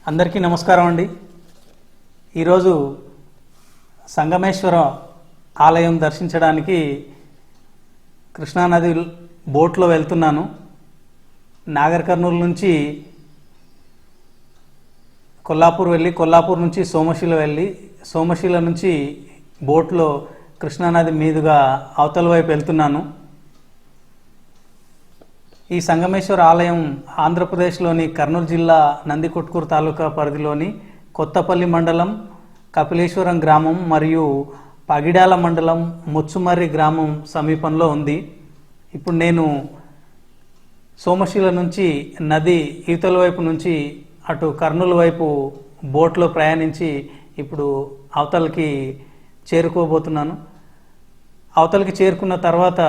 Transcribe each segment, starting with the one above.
అందరికీ నమస్కారం అండి. ఈరోజు సంగమేశ్వర ఆలయం దర్శించడానికి కృష్ణానది బోట్లో వెళ్తున్నాను. నాగర్ కర్నూలు నుంచి కొల్లాపూర్ వెళ్ళి, కొల్లాపూర్ నుంచి సోమశిల వెళ్ళి, సోమశిల నుంచి బోట్లో కృష్ణానది మీదుగా అవతల వైపు వెళ్తున్నాను. ఈ సంగమేశ్వర ఆలయం ఆంధ్రప్రదేశ్లోని కర్నూలు జిల్లా నందికొట్కూరు తాలూకా పరిధిలోని కొత్తపల్లి మండలం కపిలేశ్వరం గ్రామం మరియు పగిడాల మండలం ముచ్చుమర్రి గ్రామం సమీపంలో ఉంది. ఇప్పుడు నేను సోమశిల నుంచి నది ఈతల వైపు నుంచి అటు కర్నూలు వైపు బోట్లో ప్రయాణించి ఇప్పుడు అవతలకి చేరుకోబోతున్నాను. అవతలకి చేరుకున్న తర్వాత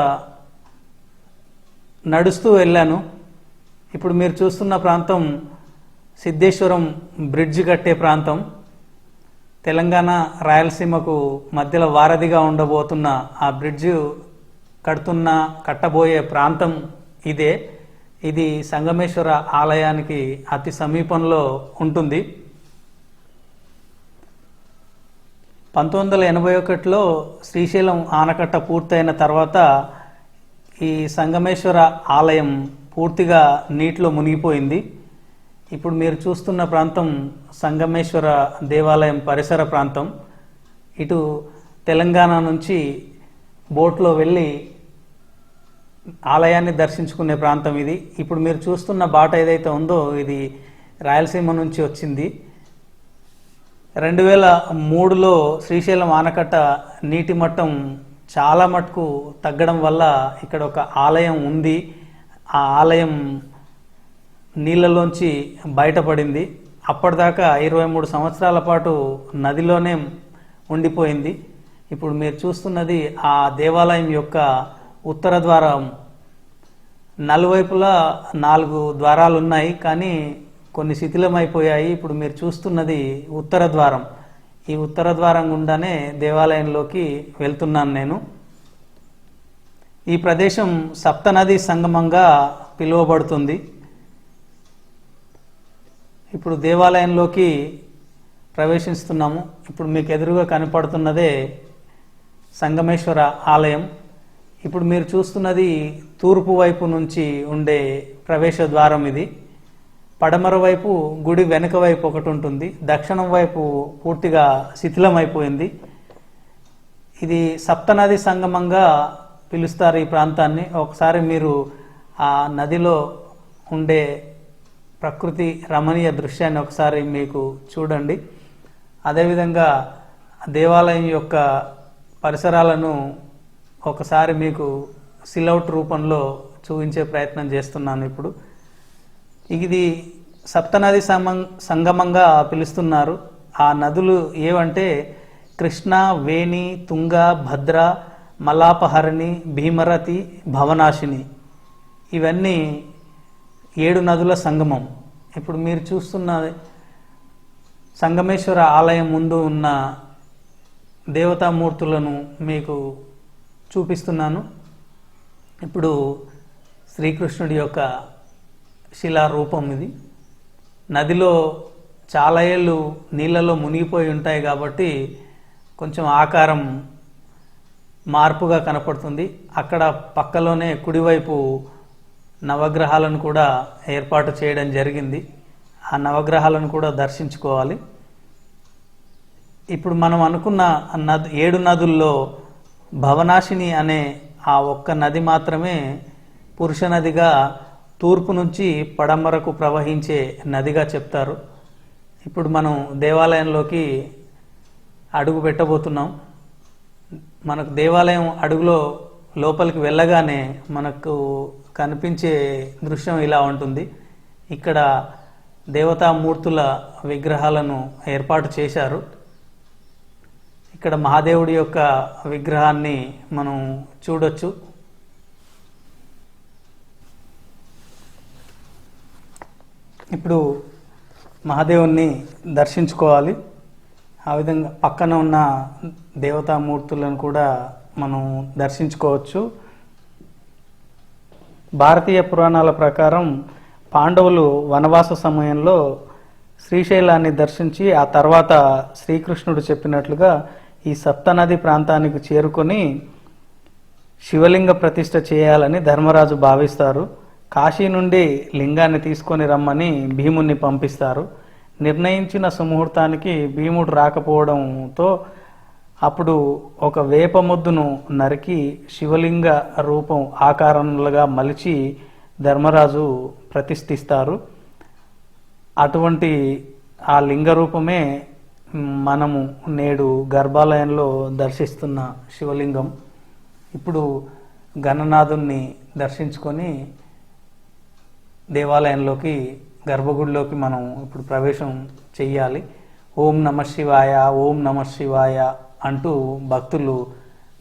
నడుస్తూ వెళ్ళాను. ఇప్పుడు మీరు చూస్తున్న ప్రాంతం సిద్ధేశ్వరం బ్రిడ్జ్ కట్టే ప్రాంతం. తెలంగాణ రాయలసీమకు మధ్యలో వారధిగా ఉండబోతున్న ఆ బ్రిడ్జ్ కట్టబోయే ప్రాంతం ఇదే. ఇది సంగమేశ్వర ఆలయానికి అతి సమీపంలో ఉంటుంది. 1981లో శ్రీశైలం ఆనకట్ట పూర్తయిన తర్వాత ఈ సంగమేశ్వర ఆలయం పూర్తిగా నీటిలో మునిగిపోయింది. ఇప్పుడు మీరు చూస్తున్న ప్రాంతం సంగమేశ్వర దేవాలయం పరిసర ప్రాంతం. ఇటు తెలంగాణ నుంచి బోట్లో వెళ్ళి ఆలయాన్ని దర్శించుకునే ప్రాంతం ఇది. ఇప్పుడు మీరు చూస్తున్న బాట ఏదైతే ఉందో ఇది రాయలసీమ నుంచి వచ్చింది. 2003లో శ్రీశైలం ఆనకట్ట నీటి మట్టం చాలా మటుకు తగ్గడం వల్ల ఇక్కడ ఒక ఆలయం ఉంది. ఆ ఆలయం నీళ్ళలోంచి బయటపడింది. అప్పటిదాకా 23 సంవత్సరాల పాటు నదిలోనే ఉండిపోయింది. ఇప్పుడు మీరు చూస్తున్నది ఆ దేవాలయం యొక్క ఉత్తర ద్వారం. నలువైపులా 4 ద్వారాలు ఉన్నాయి, కానీ కొన్ని శిథిలమైపోయాయి. ఇప్పుడు మీరు చూస్తున్నది ఉత్తర ద్వారం. ఈ ఉత్తర ద్వారం గుండానే దేవాలయంలోకి వెళ్తున్నాను నేను. ఈ ప్రదేశం సప్తనది సంగమంగా పిలువబడుతుంది. ఇప్పుడు దేవాలయంలోకి ప్రవేశిస్తున్నాము. ఇప్పుడు మీకు ఎదురుగా కనపడుతున్నదే సంగమేశ్వర ఆలయం. ఇప్పుడు మీరు చూస్తున్నది తూర్పు వైపు నుంచి ఉండే ప్రవేశ ద్వారం ఇది. పడమర వైపు గుడి వెనుక వైపు ఒకటి ఉంటుంది. దక్షిణం వైపు పూర్తిగా శిథిలమైపోయింది. ఇది సప్తనది సంగమంగా పిలుస్తారు ఈ ప్రాంతాన్ని. ఒకసారి మీరు ఆ నదిలో ఉండే ప్రకృతి రమణీయ దృశ్యాన్ని ఒకసారి మీకు చూడండి. అదేవిధంగా దేవాలయం యొక్క పరిసరాలను ఒకసారి మీకు సిలౌట్ రూపంలో చూపించే ప్రయత్నం చేస్తున్నాను. ఇప్పుడు ఇది సప్తనది సంగమంగా పిలుస్తున్నారు. ఆ నదులు ఏవంటే కృష్ణ, వేణి, తుంగ, భద్ర, మలాపహరణి, భీమరతి, భవనాశిని. ఇవన్నీ 7 నదుల సంగమం. ఇప్పుడు మీరు చూస్తున్న సంగమేశ్వర ఆలయం ముందు ఉన్న దేవతామూర్తులను మీకు చూపిస్తున్నాను. ఇప్పుడు శ్రీకృష్ణుడి యొక్క శిలారూపం ఇది. నదిలో చాలా ఏళ్ళు నీళ్ళలో మునిగిపోయి ఉంటాయి కాబట్టి కొంచెం ఆకారం మార్పుగా కనపడుతుంది. అక్కడ పక్కలోనే కుడివైపు నవగ్రహాలను కూడా ఏర్పాటు చేయడం జరిగింది. ఆ నవగ్రహాలను కూడా దర్శించుకోవాలి. ఇప్పుడు మనం అనుకున్న 7 నదుల్లో భవనాశిని అనే ఆ ఒక్క నది మాత్రమే పురుష నదిగా తూర్పు నుంచి పడమరకు ప్రవహించే నదిగా చెప్తారు. ఇప్పుడు మనం దేవాలయంలోకి అడుగు పెట్టబోతున్నాం. మనకు దేవాలయం అడుగులో లోపలికి వెళ్ళగానే మనకు కనిపించే దృశ్యం ఇలా ఉంటుంది. ఇక్కడ దేవతామూర్తుల విగ్రహాలను ఏర్పాటు చేశారు. ఇక్కడ మహాదేవుడి యొక్క విగ్రహాన్ని మనం చూడొచ్చు. ఇప్పుడు మహాదేవుణ్ణి దర్శించుకోవాలి. ఆ విధంగా పక్కన ఉన్న దేవతామూర్తులను కూడా మనం దర్శించుకోవచ్చు. భారతీయ పురాణాల ప్రకారం పాండవులు వనవాస సమయంలో శ్రీశైలాన్ని దర్శించి ఆ తర్వాత శ్రీకృష్ణుడు చెప్పినట్లుగా ఈ సప్తనది ప్రాంతానికి చేరుకొని శివలింగ ప్రతిష్ఠ చేయాలని ధర్మరాజు భావిస్తారు. కాశీ నుండి లింగాన్ని తీసుకొని రమ్మని భీముణ్ణి పంపిస్తారు. నిర్ణయించిన సుముహూర్తానికి భీముడు రాకపోవడంతో అప్పుడు ఒక వేప మొద్దును నరికి శివలింగ రూపం ఆకారంగా మలిచి ధర్మరాజు ప్రతిష్ఠిస్తారు. అటువంటి ఆ లింగ రూపమే మనము నేడు గర్భాలయంలో దర్శిస్తున్న శివలింగం. ఇప్పుడు గణనాథుణ్ణి దర్శించుకొని దేవాలయంలోకి గర్భగుడిలోకి మనం ఇప్పుడు ప్రవేశం చెయ్యాలి. ఓం నమ శివాయ, ఓం నమ శివాయ అంటూ భక్తులు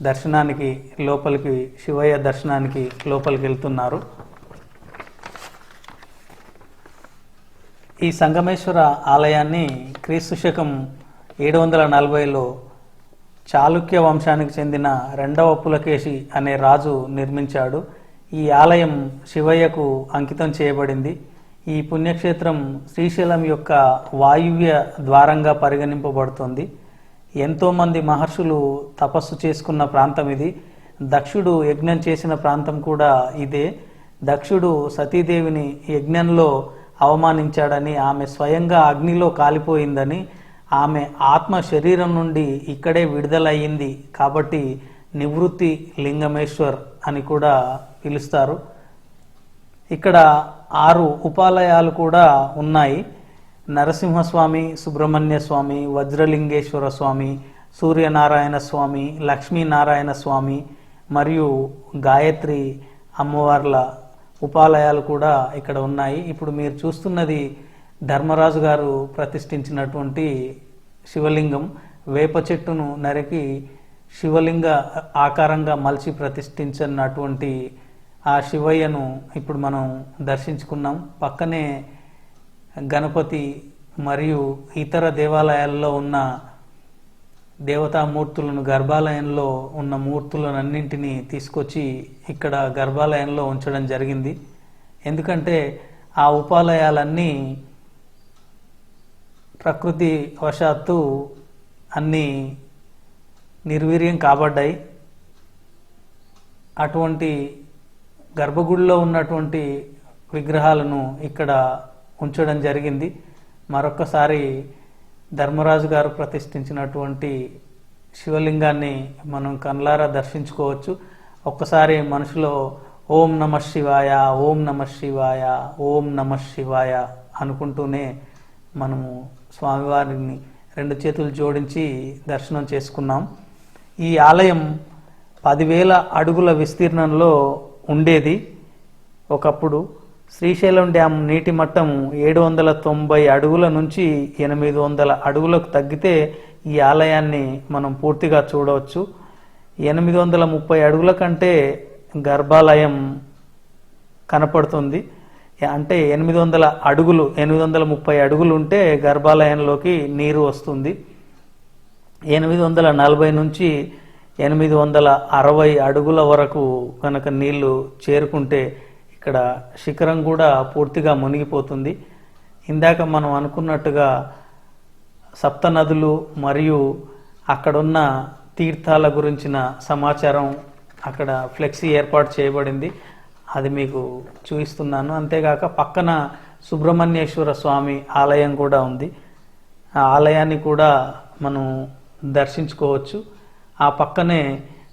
దర్శనానికి లోపలికి, శివయ్య దర్శనానికి లోపలికి వెళ్తున్నారు. ఈ సంగమేశ్వర ఆలయాన్ని క్రీస్తు శకం 740లో చాళుక్య వంశానికి చెందిన రెండవ పులకేశి అనే రాజు నిర్మించాడు. ఈ ఆలయం శివయ్యకు అంకితం చేయబడింది. ఈ పుణ్యక్షేత్రం శ్రీశైలం యొక్క వాయువ్య ద్వారంగా పరిగణింపబడుతుంది. ఎంతోమంది మహర్షులు తపస్సు చేసుకున్న ప్రాంతం ఇది. దక్షుడు యజ్ఞం చేసిన ప్రాంతం కూడా ఇదే. దక్షుడు సతీదేవిని యజ్ఞంలో అవమానించాడని, ఆమె స్వయంగా అగ్నిలో కాలిపోయిందని, ఆమె ఆత్మ శరీరం నుండి ఇక్కడే విడుదలయ్యింది కాబట్టి నివృత్తి లింగమేశ్వర్ అని కూడా పిలుస్తారు. ఇక్కడ 6 ఉపాలయాలు కూడా ఉన్నాయి. నరసింహస్వామి, సుబ్రహ్మణ్య స్వామి, వజ్రలింగేశ్వర స్వామి, సూర్యనారాయణ స్వామి, లక్ష్మీనారాయణ స్వామి మరియు గాయత్రి అమ్మవార్ల ఉపాలయాలు కూడా ఇక్కడ ఉన్నాయి. ఇప్పుడు మీరు చూస్తున్నది ధర్మరాజు గారు ప్రతిష్ఠించినటువంటి శివలింగం. వేప చెట్టును నరికి శివలింగ ఆకారంగా మలిచి ప్రతిష్ఠించినటువంటి ఆ శివయ్యను ఇప్పుడు మనం దర్శించుకున్నాం. పక్కనే గణపతి మరియు ఇతర దేవాలయాల్లో ఉన్న దేవతామూర్తులను, గర్భాలయంలో ఉన్న మూర్తులన్నింటినీ తీసుకొచ్చి ఇక్కడ గర్భాలయంలో ఉంచడం జరిగింది. ఎందుకంటే ఆ ఉపాలయాలన్నీ ప్రకృతి వశాత్తు అన్నీ నిర్వీర్యం కాబడ్డాయి. అటువంటి గర్భగుడిలో ఉన్నటువంటి విగ్రహాలను ఇక్కడ ఉంచడం జరిగింది. మరొక్కసారి ధర్మరాజు గారు ప్రతిష్ఠించినటువంటి శివలింగాన్ని మనం కళ్ళారా దర్శించుకోవచ్చు. ఒక్కసారి మనసులో ఓం నమ శివాయ, ఓం నమ శివాయ, ఓం నమ శివాయ అనుకుంటూనే మనము స్వామివారిని 2 చేతులు జోడించి దర్శనం చేసుకున్నాం. ఈ ఆలయం 10,000 అడుగుల విస్తీర్ణంలో ఉండేది. ఒకప్పుడు శ్రీశైలం డ్యాం నీటి మట్టం 790 అడుగుల నుంచి 800 అడుగులకు తగ్గితే ఈ ఆలయాన్ని మనం పూర్తిగా చూడవచ్చు. 830 అడుగుల కంటే గర్భాలయం కనపడుతుంది. అంటే 800 అడుగులు, 830 అడుగులు ఉంటే గర్భాలయంలోకి నీరు వస్తుంది. 840 నుంచి 860 అడుగుల వరకు కనుక నీళ్లు చేరుకుంటే ఇక్కడ శిఖరం కూడా పూర్తిగా మునిగిపోతుంది. ఇందాక మనం అనుకున్నట్టుగా సప్తనదులు మరియు అక్కడున్న తీర్థాల గురించిన సమాచారం అక్కడ ఫ్లెక్సీ ఏర్పాటు చేయబడింది. అది మీకు చూపిస్తున్నాను. అంతేగాక పక్కన సుబ్రహ్మణ్యేశ్వర స్వామి ఆలయం కూడా ఉంది. ఆ ఆలయాన్ని కూడా మనం దర్శించుకోవచ్చు. ఆ పక్కనే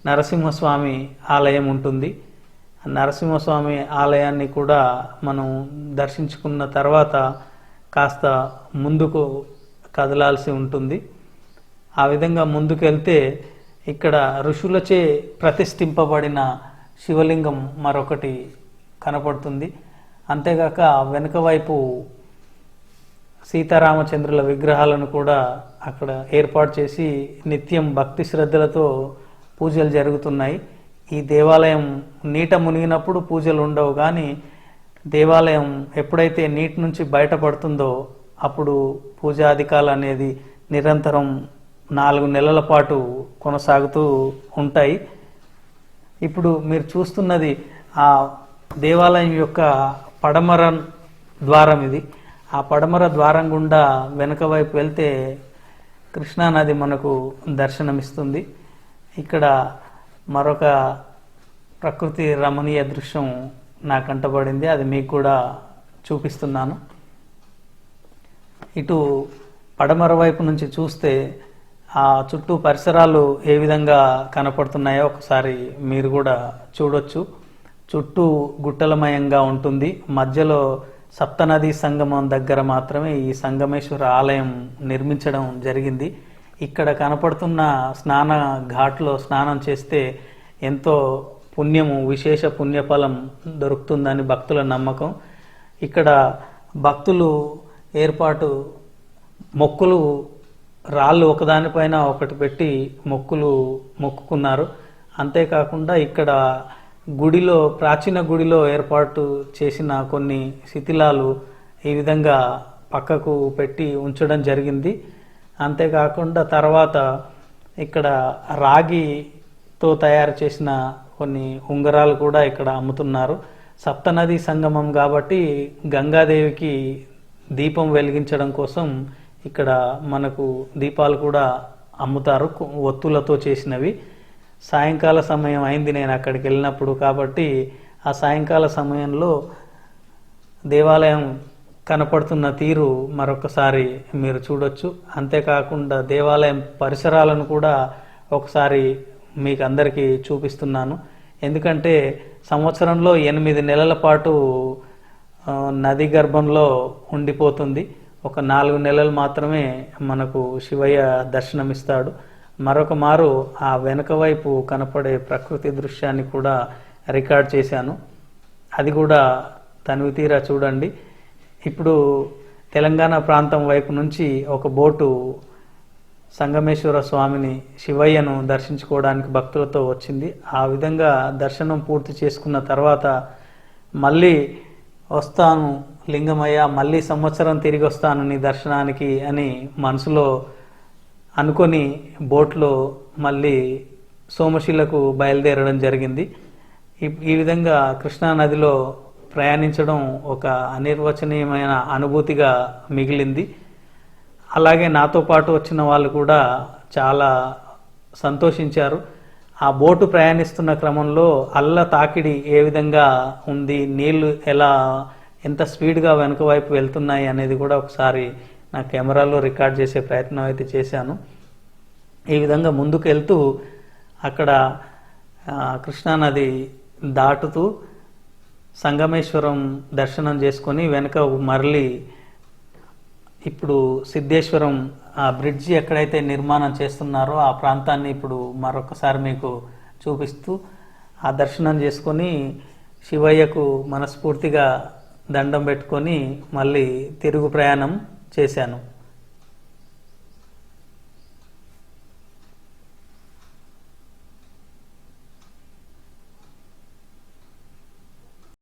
నరసింహస్వామి ఆలయం ఉంటుంది. నరసింహస్వామి ఆలయాన్ని కూడా మనం దర్శించుకున్న తర్వాత కాస్త ముందుకు కదలాల్సి ఉంటుంది. ఆ విధంగా ముందుకెళ్తే ఇక్కడ ఋషులచే ప్రతిష్ఠింపబడిన శివలింగం మరొకటి కనపడుతుంది. అంతేగాక వెనుక వైపు సీతారామచంద్రుల విగ్రహాలను కూడా అక్కడ ఏర్పాటు చేసి నిత్యం భక్తి శ్రద్ధలతో పూజలు జరుగుతున్నాయి. ఈ దేవాలయం నీట మునిగినప్పుడు పూజలు ఉండవు, కానీ దేవాలయం ఎప్పుడైతే నీటి నుంచి బయటపడుతుందో అప్పుడు పూజాధికాలు అనేది నిరంతరం 4 నెలల పాటు కొనసాగుతూ ఉంటాయి. ఇప్పుడు మీరు చూస్తున్నది ఆ దేవాలయం యొక్క పడమర ద్వారం ఇది. ఆ పడమర ద్వారం గుండా వెనుక వైపు వెళ్తే కృష్ణానది మనకు దర్శనమిస్తుంది. ఇక్కడ మరొక ప్రకృతి రమణీయ దృశ్యం నాకు కంటపడింది, అది మీకు కూడా చూపిస్తున్నాను. ఇటు పడమర వైపు నుంచి చూస్తే ఆ చుట్టూ పరిసరాలు ఏ విధంగా కనపడుతున్నాయో ఒకసారి మీరు కూడా చూడొచ్చు. చుట్టూ గుట్టలమయంగా ఉంటుంది. మధ్యలో సప్తనదీ సంగమం దగ్గర మాత్రమే ఈ సంగమేశ్వర ఆలయం నిర్మించడం జరిగింది. ఇక్కడ కనపడుతున్న స్నాన ఘాట్లో స్నానం చేస్తే ఎంతో పుణ్యము, విశేష పుణ్యఫలం దొరుకుతుందని భక్తుల నమ్మకం. ఇక్కడ భక్తులు ఏర్పాటు మొక్కులు రాళ్ళు ఒకదానిపైన ఒకటి పెట్టి మొక్కుకున్నారు. అంతేకాకుండా ఇక్కడ గుడిలో, ప్రాచీన గుడిలో ఏర్పాటు చేసిన కొన్ని శిథిలాలు ఈ విధంగా పక్కకు పెట్టి ఉంచడం జరిగింది. అంతేకాకుండా తర్వాత ఇక్కడ రాగితో తయారు చేసిన కొన్ని ఉంగరాలు కూడా ఇక్కడ అమ్ముతున్నారు. సప్తనదీ సంగమం కాబట్టి గంగాదేవికి దీపం వెలిగించడం కోసం ఇక్కడ మనకు దీపాలు కూడా అమ్ముతారు, ఒత్తులతో చేసినవి. సాయంకాల సమయం అయింది నేను అక్కడికి వెళ్ళినప్పుడు, కాబట్టి ఆ సాయంకాల సమయంలో దేవాలయం కనపడుతున్న తీరు మరొకసారి మీరు చూడొచ్చు. అంతేకాకుండా దేవాలయం పరిసరాలను కూడా ఒకసారి మీకు అందరికీ చూపిస్తున్నాను. ఎందుకంటే సంవత్సరంలో 8 నెలల పాటు నది గర్భంలో ఉండిపోతుంది. ఒక 4 నెలలు మాత్రమే మనకు శివయ్య దర్శనమిస్తాడు. మరొక మారు ఆ వెనుక వైపు కనపడే ప్రకృతి దృశ్యాన్ని కూడా రికార్డ్ చేశాను, అది కూడా తనివి తీరా చూడండి. ఇప్పుడు తెలంగాణ ప్రాంతం వైపు నుంచి ఒక బోటు సంగమేశ్వర స్వామిని, శివయ్యను దర్శించుకోవడానికి భక్తులతో వచ్చింది. ఆ విధంగా దర్శనం పూర్తి చేసుకున్న తర్వాత మళ్ళీ వస్తాను లింగమయ్య, మళ్ళీ సంవత్సరం తిరిగి వస్తాను నీ దర్శనానికి అని మనసులో అనుకొని బోట్లో మళ్ళీ సోమశిలకు బయలుదేరడం జరిగింది. ఈ విధంగా కృష్ణానదిలో ప్రయాణించడం ఒక అనిర్వచనీయమైన అనుభూతిగా మిగిలింది. అలాగే నాతో పాటు వచ్చిన వాళ్ళు కూడా చాలా సంతోషించారు. ఆ బోటు ప్రయాణిస్తున్న క్రమంలో అల్ల తాకిడి ఏ విధంగా ఉంది, నీళ్లు ఎంత స్పీడ్గా వెనుక వైపు వెళ్తున్నాయి అనేది కూడా ఒకసారి నా కెమెరాలో రికార్డ్ చేసే ప్రయత్నం అయితే చేశాను. ఈ విధంగా ముందుకు వెళ్తూ అక్కడ కృష్ణానది దాటుతూ సంగమేశ్వరం దర్శనం చేసుకొని వెనుక మరలి ఇప్పుడు సిద్ధేశ్వరం ఆ బ్రిడ్జి ఎక్కడైతే నిర్మాణం చేస్తున్నారో ఆ ప్రాంతాన్ని ఇప్పుడు మరొకసారి మీకు చూపిస్తూ ఆ దర్శనం చేసుకొని శివయ్యకు మనస్ఫూర్తిగా దండం పెట్టుకొని మళ్ళీ తిరుగు ప్రయాణం చేశాను.